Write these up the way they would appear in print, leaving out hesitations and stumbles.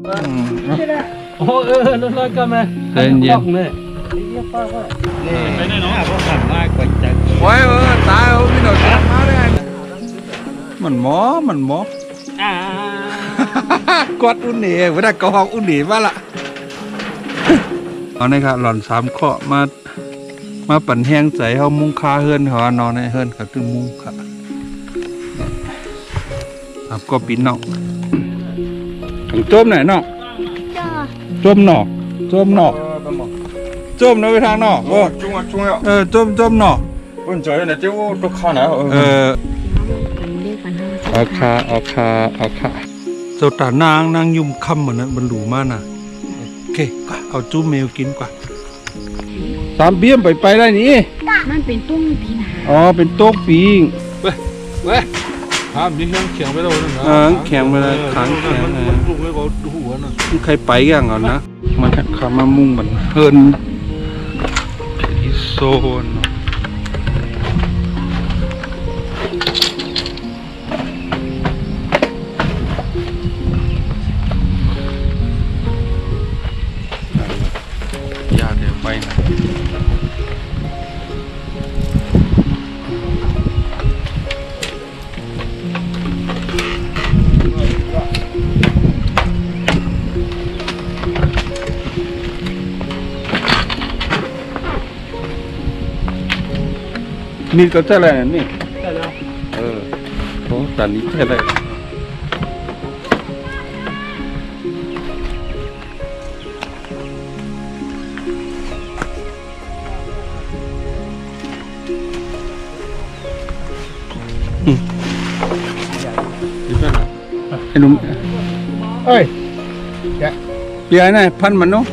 โอ้นั่นเลยก็มาเย็นเย็นเนี่ยไปไหนเนาะพวกขันมากกว่าจังโอ้ยตายพี่หนุ่มมาได้มันหมอกอดอุ่นหนีเวลากอดอุ่นหนีว่าละเอาในค่ะหล่อนสามข้อมาปั่นแห้งใจเขามุ้งคาเฮือนเขานอนในเฮือนเขาตึงมุ้งค่ะครับก็ปีนนอกถึงจมไหนนอกจมนอกจมนะไปทางนอกว่าจมนอก问这人呢，这我都看了。เอาค่ะเจ้าตานางยุ่มค่ำเหมือนนั้นบรรลุมากนะโอเคก็เอาจุ้มเมลกินกว่าตามเบี้ยมไปได้นี่มันเป็นตุ้งปีนหาอ๋อเป็นโต๊ะปีงเว้ยมีเครื่องแข็งไปแล้วนะแข็งไปเลยขังแข็งมันลุกเลยก็ดูหัวน่ะใครไปอย่างก่อนนะมันขามามุ่งมันเฮิร์นที่โซนยาเดี๋ยวไปนะนี่ก็ใช่อะไรนี่ใช่แล้วโอ้ตอนนี้ใช่อะไรดีป่ะนะไอ้หนุ่มเอ้ยเปียไหนพันมันเนาะ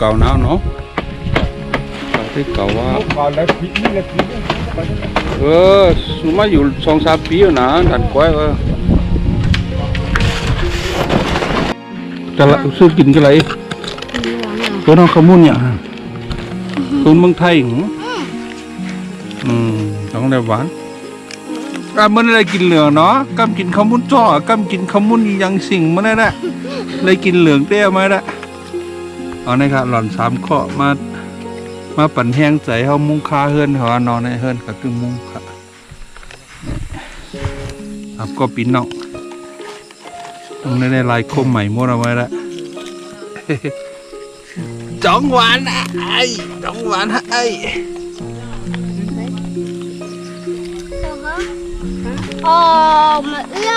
เก่าหนาวเนาะเก่าที่เก่าว่าสุมาอยู่2-3 ปีแล้วนะดันก้อยแต่ละซื้อกินกันไรตัวน้องขมุนเนี่ยตัวเมืองไทยต้องได้หวานมันอะไรกินเหลืองเนาะกำกินขมุนจ่อกำกินขมุนยังสิ่งมันได้ละเลยกินเหลืองเตี้ยมาละเอาในค่ะหล่อน3ข้อมาปั่นแห้งใจเขามุ้งคาเฮือนเขานอนในเฮือนเขาตึงมุ้งค่ะครับก็ปีนนอกตรงนี้ในลายคมใหม่หมดเอาไว้ละจ้องหวานจ้องหวานมาเอื้อ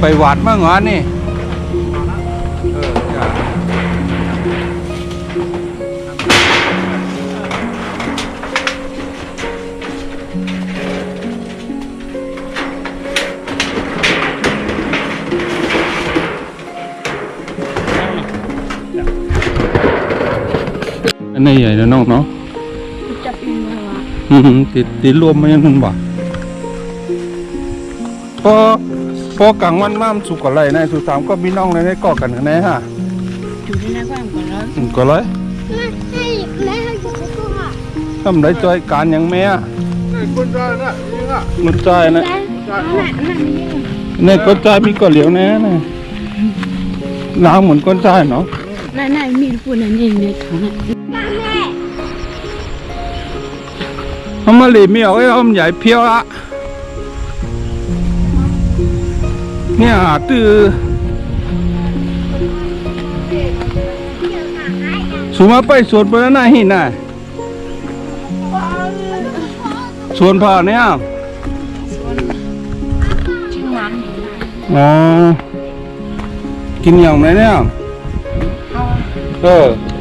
ไปหวานมากเหรอนี่อันนี้ใหญ่นะน้องเนาะจะปีนมาวะติดรวมมายังนั้นบ่พอกลางวันม้ามสุกอะไรนายสุสามก็มีน้องในก่อกันไหนฮะอยู่ในน้ำบ้านก่อนแล้วก็เลยแม่ให้อยู่ในตู้ค่ะทำไรจอยการยังแม่คนใจนะนี่นะมันใจนะเนี่ยก้นใจมีก่อเหลียวแน่นะน้ำเหมือนก้นใจเนาะนายมีปุ่นอันนี้ในถังทำมาหลีไม่เอาไอ้อ้อมใหญ่เพียวละเนี่ยตื้อสูมาไปสวนไปแล้วนะหินน่ะ สวนพ่อเนี่ย ชื่อมัน อ๋อกินอย่างไรเนี่ย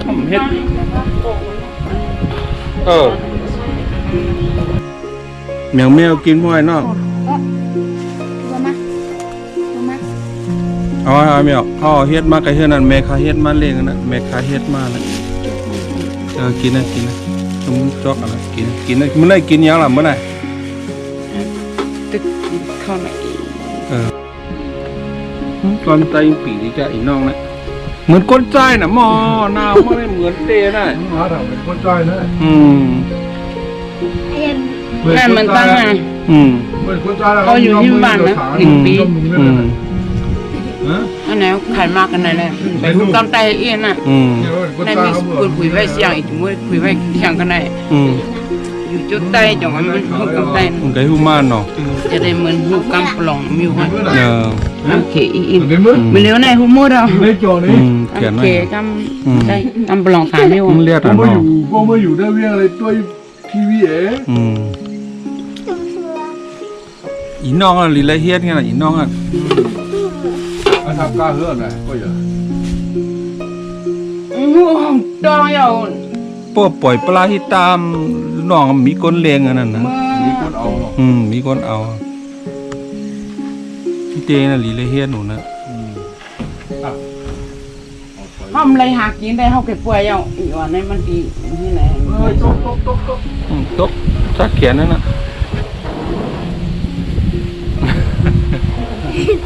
ทำเฮ็ดแมวแมวกินพ่อยเนาะ ตัวมาตัวมา เอาแมวเอาเฮ็ดมาก็เฮ็ดนั่นแม่ค้าเฮ็ดมาเลี้ยงนั่นแม่ค้าเฮ็ดมาแล้วกินนะสมมุติจอกอะไรกินนะมื้อไหนกินหยังล่ะมื้อไหน ตึกเข้าไหน ตอนใจปีที่จะอีน้องนะเหมือนก้นใจน่ะหมอหนาวไม่ได้เหมือนเตน่ะ หาทำเป็นคนใจนะ นั่นมันตั้งไง เหมือนคนใจ เขาอยู่ที่บ้านนะ1 ปี ฮะ อันไหนขายมากกันไหนเลยไปหุบตามใจเอียนน่ะในมีคนคุยไว้เสียงอีกมื้อคุยไว้เสียงกันไหนอยู่จุดใต้จังหวะมันหุบกำใต้ มันก็ฮู้มานเนาะ จะได้เหมือนหุบกำปล่องมิวฮะ โอเคอีก เดี๋ยวมึง ไม่เลี้ยวไหนหุบหมดอ่ะ ไม่จอนี่ เขียน โอ ไว้ เคกำได้กำปล่อง3 มิว มันเรียก ก็ อ่ะ มา เนาะ อยู่ก็มาอยู่ได้เวียงอะไรตัวทีวีอีน้องอ่ะลิละเฮียดไงล่ะอีน้องอ่ะ อาทำการเฮือนนะก็อย่า งูดองอยู่ ปล่อยปลาที่ตามน้องมีคนเลี้ยงอันนั้นนะ มีคนเอาหรอก มีคนเอาพี่เจน่ะลิละเฮียดหนูนะ ห้อมเลยหากินได้เฮาเก็บป่วยอยู่อีกวันนี้มันดีที่ไหน ตก ตกซักเขียนนั่นน่ะ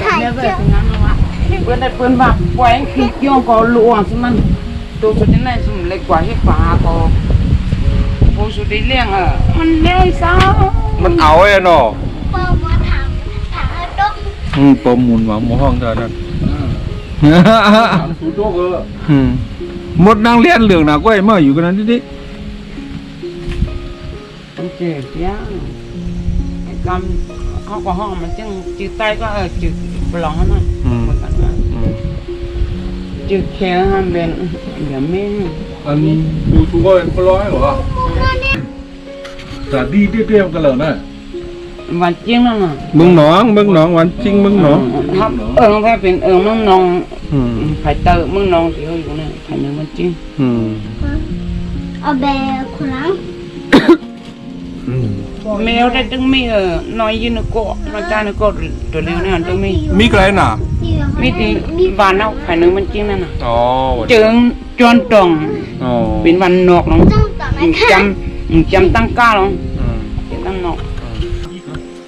ถ่ายเจ้างั้นวะเปิ้นได้เปิ้นว่าป่วยคือเกี่ยวกับหลวงสิมันตัวสุดที่ไหนสมเล็กกว่าที่ฟ้าก็ผู้สุดที่เลี้ยงมันเลี้ยงซะ มันเอาไอ้เนาะ เปิ้นมาถามดอก ปมหมุนหวังหมอห้องเท่านั้น สูโจ๊กเลย หมดนางเลี้ยนเหลืองน่ะก็ไอ้เมื่ออยู่กันนั้นดิ มันเจ็บยังกำเขาก็ห้องมันจึงจืดใต้ก็จืดปล่องนั่นจืดแข็งมันเป็นเดี๋ยวแม่ อันดูตัวก็เป็นร้อยเหรอแต่ดีเตี้ยๆกันเลยนะ วันจริงนั่นน่ะ มึงหนองวันจริงมึงหนอง ครับแค่เป็นมึงนองไข่เตอมึงนองสิเขาอยู่เนี่ยไข่หนึ่งวันจริง เอาแบบคนหลัง แมวได้ตึงมีน้อยยืนโกะน้อยจานโกะตัวเลี้ยงเนี่ยตึงมี มีใครน่ะ มีที่บ้านเอาไข่หนึ่งวันจริงนั่นน่ะ อ๋อ เจิงจวนตอง อ๋อ เป็นวันนอกน้อง ต้องต่อไหมคะ จำตั้งก้าน้องเป็นตั้งนอก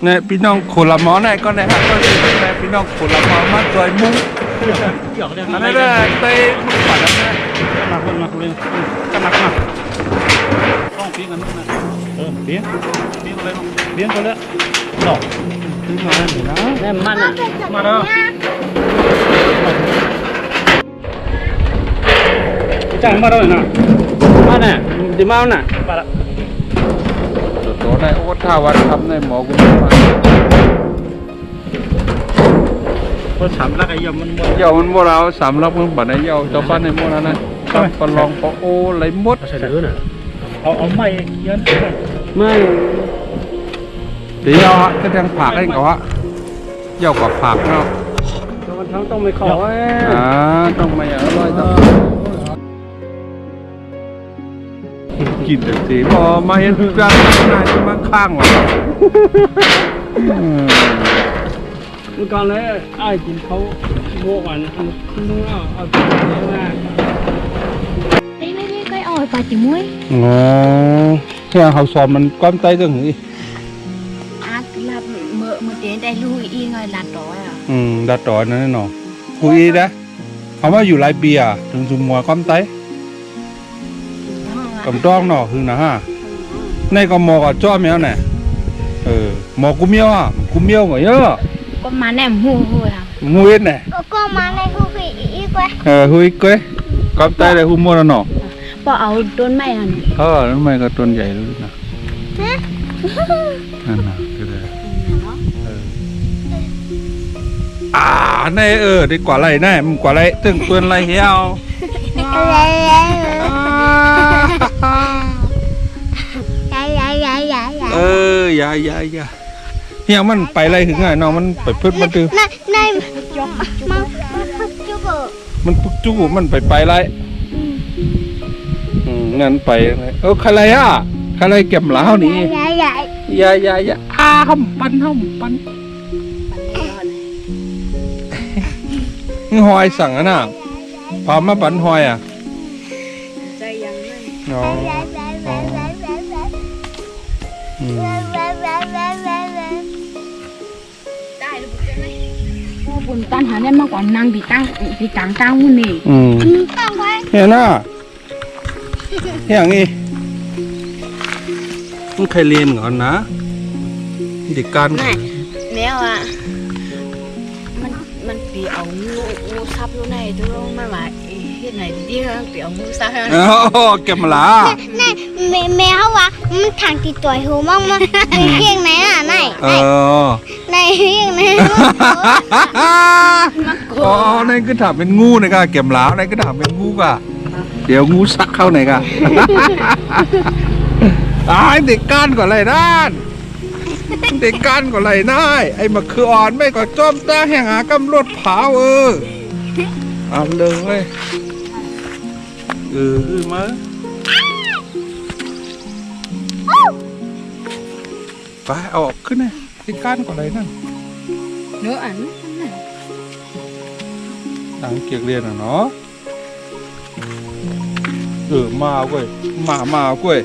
เนี่ยพี่น้องคนละหมอไหนก็ได้ครับก็คือพี่น้องคนละหมอมาจอยมุ้งอันนั้นได้เต้มุ้งปัดแล้วนะ ต้องเปลี่ยนกันนะเปลี่ยนอะไรเปลี่ยนกันแล้วหนอกถึงมาแล้วนะ แต่มันอ่ะ มาแล้วจ่ายมาแล้วนะมาเนี่ยดีมากน่ะมาละ โตในโอ้ท่าวัดทำในหมอกูมา ก็ถามแล้วไอ้ยมันหมด เยามันโมเราสามลักมึงปัดในเยาเจ้าบ้านในโมนั้นนะปลองปอโอไหลมด ใช่หรือน่ะเอาไม้ยัน ไม่ เดี๋ยวฮะก็ยังผักให้เขาฮะเยากับผักเนาะ มันทั้งต้องไปขอ ต้องมาอย่างอร่อยต้องกินแต่สีพอมาเห็นกลางนายจะมาข้างว่ะ เมื่อก่อนเลยไอ้กินเขาโบกวันนู้นเอาไปเยอะมาก ไม่ออกปลาจิ๋มวย อ๋อแค่เขาสอนมันก้อนไตจังหือ อาร์ตลับเมื่อเตียนได้ลูกอีไงลัดร้อยอ่ะ ดัดต่อนั่นเนาะคุยนะเขาว่าอยู่หลายปีอ่ะถึงจุ่มมัวก้อนไตกำต้องเนาะคือนะฮะในก็หมอก็จ้อแมวน่ะหมอกูเมียวอ่ะกูเมียวก็เยอะ ก็มาแนมหูอ่ะ งูเอ็ดน่ะ ก็มาในหูอีกเว้ย หุยเก้ยก้อนไตเลยหุ่มหมดแล้วเนาะ พอเอาต้นไม้อ่ะ ทำไมก็ต้นใหญ่เลยนะนั่นน่ะก็ได้ในดีกว่าไรแน่มึงกว่าไรตึงเปืนไรเหี่ยว อย่าเฮียมันไปอะไรถึงไงน้องมันไปพืชมันดื้อ ในมันจุก มันปุกจู้มันไปไรงั้นไปใครอะไรอ่ะใครอะไรเก็บหลาวนี่ ใหญ่ใหญ่ อย่าห้ำปันหอยสั่งอ่ะน่ะพามาปันหอยอ่ะ ใจยังนั่น อ๋ออืม ได้หรือเปล่าไหมพวกบุญตันหาเนี่ยมากกว่านั่งดีตั้งนู่นนี่ ตั้งไว้ เห็นน่ะอย่างงี้มึงเคยเรียนก่อนนะเด็กการ ไม่แมวอ่ะมันปีเอางูซับอยู่ในตัวมันว่าเฮ็ดไหนดีๆปีเอางูซับ เก็บมาละ นี่แม่เขาว่ามันทางติดตัวหูมากๆเพียงไหนอ่ะไหนในเพียงไหน อ๋อนั่นก็ถามเป็นงูนะกะเก็บหลาวนั่นก็ถามเป็นงูกะเดี๋ยวงูซักเข้าไหนกะเด็กก้านก่อนเลยด้านเด็กก้านก่อนเลยนายไอ้มะเขืออ่อนไม่ก็จอมตาแห่งหากำรวจเผาเอาเลยมาไปเอาออกขึ้นเลยเด็กก้านก่อนเลยนั่น เนื้ออัน หนังเกียกเรียนอ่ะเนาะมาเว้ยมาเว้ย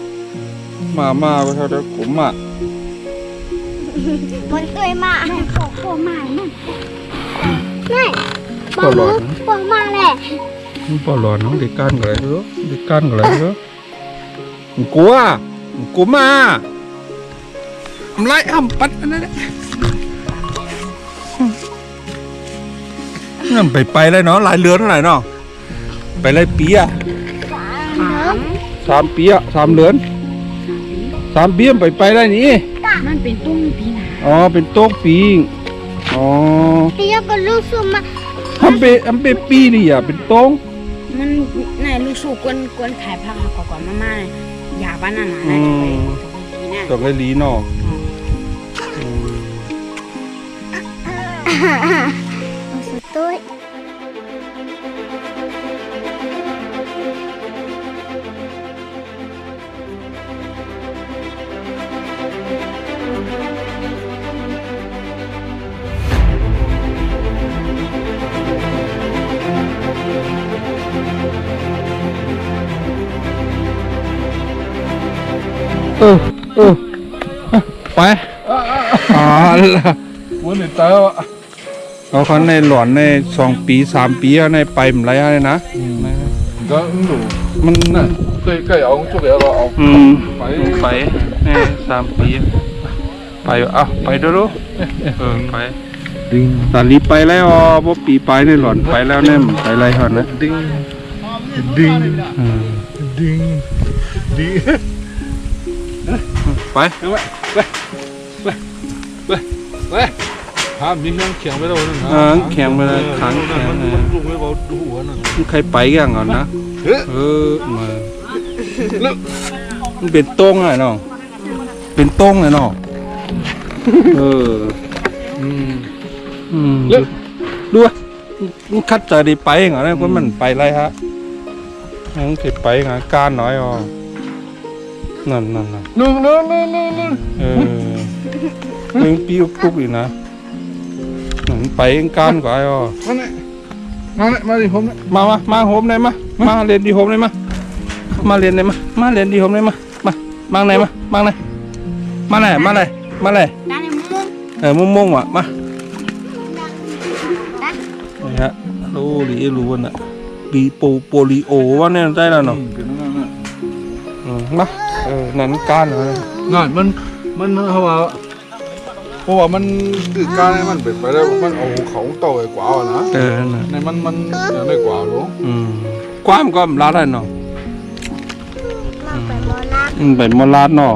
มาก็เท่าเดิมผมอ่ะ มันตัวมาโผล่มานั่นนี่ป ปลอด โผล่มาแหละ มันปลอดน้องเด็กก้านกันเลยเหรอเด็กก้านกันเลยเหรอมึงกลัวมาทำไรปัดอันนั้นแหละนั่นไปเลยเนาะหลายเรือนเท่าไหร่เนาะไปเลยปีอ่ะ3 ปีอ่ะ3 เรือน3 ปีไปได้นี่ มันเป็นตุ้งปีหนา อ๋อเป็นโต๊ะปีอ๋อ พี่ยกก็ลูกซุ่มมา ทำเป็นปีนี่อ่ะเป็นโต๊ะ มันนายลูกสู้กวนขายผักก่อนมาๆอย่าบ้านนั่นน่ะนายจะไปดีนะดอกไม้ลีเนาะ เอาสุดตัว ไปวันนี้เต้าเอาเขาในหลอนใน2 ปี3 ปีในไปมันไรอะไรนะ ก็หนู มันน่ะ เคยเอาชุดเดียวก็เอา ไปใน3 ปีไปไปดูไปตอนนี้ไปแล้วบ่ปีไปในหลอนไปแล้วเนี่ยไปไรหอนนะ ดิ้งไป ภาพมีเครื่องเขียงไปแล้วนั่นนะ แข็งไปเลยขังแข็ง มันลุกไม่เบาดูหัวนั่น ใครไปกันก่อนนะมามันเป็นโต้งไงน้องเป็นโต้งไงน้องดูว่ามันคัดใจได้ไปเหรอเนี่ยคนมันไปไรฮะมันเคยไปงานการน้อยอ๋อนั่นนึ่ง เป็นปีปุ๊บอีกนะมันไปการก่อนอ๋อ มาดิผม มาโฮมไหนมาเรียนดีโฮมไหนมาเรียนไหนมาเรียนดีโฮมไหนมาไหนมาไหนมาไหน ด้านในมุ้ง มุ่งว่ะมานี่ฮะรู้น่ะปีโปลิโอว่าเนี่ยได้แล้วเนาะมานั่นการเหรอ นั่นมันเพราะว่ามันตื่นการให้มันไปแล้วมันเอาเขาโตกว่านะ น่ะ ในมันยังได้กว่าหรอก ว้ามก็ลาได้เนาะ มาไปโมนา เป็นมลาดเนาะ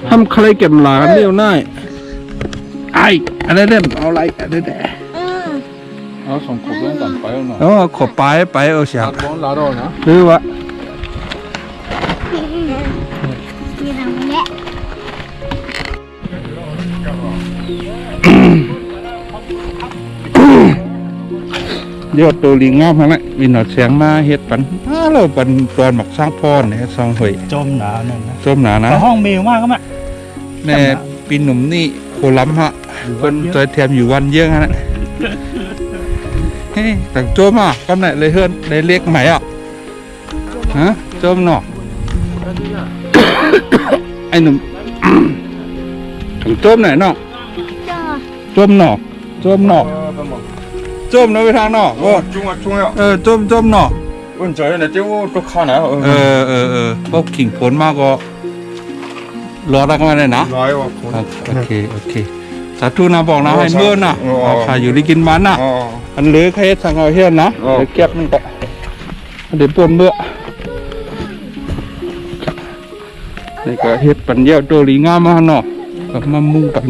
ทำใครเก็บหลากันเร็วน่ายอะไรเด่นเอาอะไรอะไรแด่ เอาส่งขบเรื่องต่างไปแล้วเนาะ ขอไปเสีย ตัดบอลลาดนะ หรือวะ มีทางเนี้ย ยอดตัวลิงงามทั้งนั้นมีหนอดแสงมาเฮ็ดปันเราปันตอนหมักสร้างพรเนี่ยซองหอย จมหนาวนั่นนะ ส้มหนานะ แต่ห้องเมลมากก็มา แน่ปีหนุ่มนี่โคล้ำฮะเพิ่นจอยแถมอยู่วันเยอะฮะนะเฮ้ยต่างโจมอ่ะกำไหนเลยเฮือนได้เล็กไหมอ่ะฮะโจมหนอ ไอ้หนุ่ม ต่างโจมไหนเนาะ จ้า โจมหนอโจมหนอโจมนะไปทางหนอว่า 중요. โจมหนอ 은 저희는 띄고 또 가나요? พวกขิงผลมากก็รอรักมาเลยนะ 나요. โอเคสาธุนะบอกนะให้เมื่อน่ะขาอยู่ที่กินมันน่ะ อันเหลือใครสั่งเอาเฮียนนะเดี๋ยวเก็บมันก็เดี๋ยวปนเมื่อนี่ก็เฮ็ดปันเยี่ยวตัวลีงามมาเนาะก็มามุ่งปัน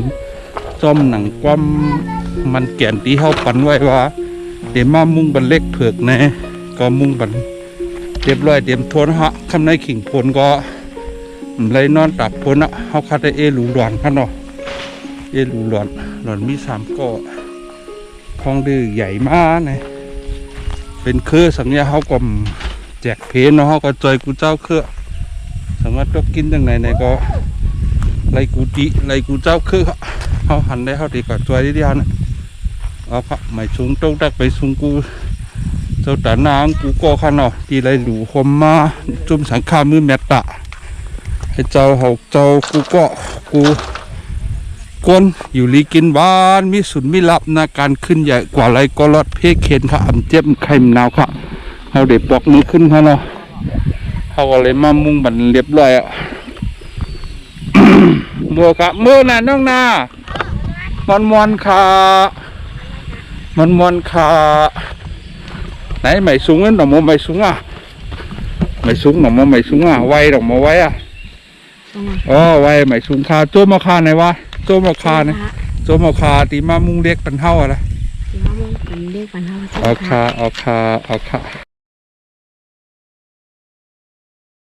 จอมหนังความมันแก่นที่เฮาปันไว้ว่าเดี๋ยวมามุ่งบันเล็กเผือกแน่ก็มุ่งบันเรียบร้อยเตรียมทนฮะคำในขิงพลก็เลยนอนตับพลนะเฮาคัดได้หลูหลอนกันเนาะหลูหลอนมี3ก้อคลองดื้อใหญ่มากนะเป็นเครือสัญญาเฮาก็แจกเพนเนาะเฮาก็จอยกูเจ้าเครือสามารถตกกินจังไหนก็ไล่กูจิไล่กูเจ้าเครือเฮาหันได้เฮาดีก็จอยได้นะเอาพระไม่สูงต้องตักไปสูงกูเจ้าตานางกูก็คันเนาะที่ไรหลูคมมาจุ่มสังฆามือแมตตะให้เจ้าเฮาเจ้ากูก็กูก้นอยู่ลีกินบ้านมีสุนมีลับนะการขึ้นใหญ่กว่าไรก็รอดเพเคนค่ะอ่ำเจ็บไข่มนาวค่ะเฮาเด็กปอกมือขึ้นค่ะเนาะเฮาก็เลยมามุ่งบันเรียบร้อยอ่ะ บัวกะมือน่ะน้องนามอนค่ะมอนค่ะไหนไม่สูงนั่นดอกมไม่สูงอ่ะไม่สูงดอกมไม่สูงอ่ะไวดอกมไวอ่ะอ๋อไวไม่สูงค่ะโจมมาคาไหนวะโจมมาคาเนี่ยโจมมาคาตีมามุ่งเล็กเป็นเท่าอะไร ตีมามุ่งเป็นเด็กปันเท่า เอาค่ะ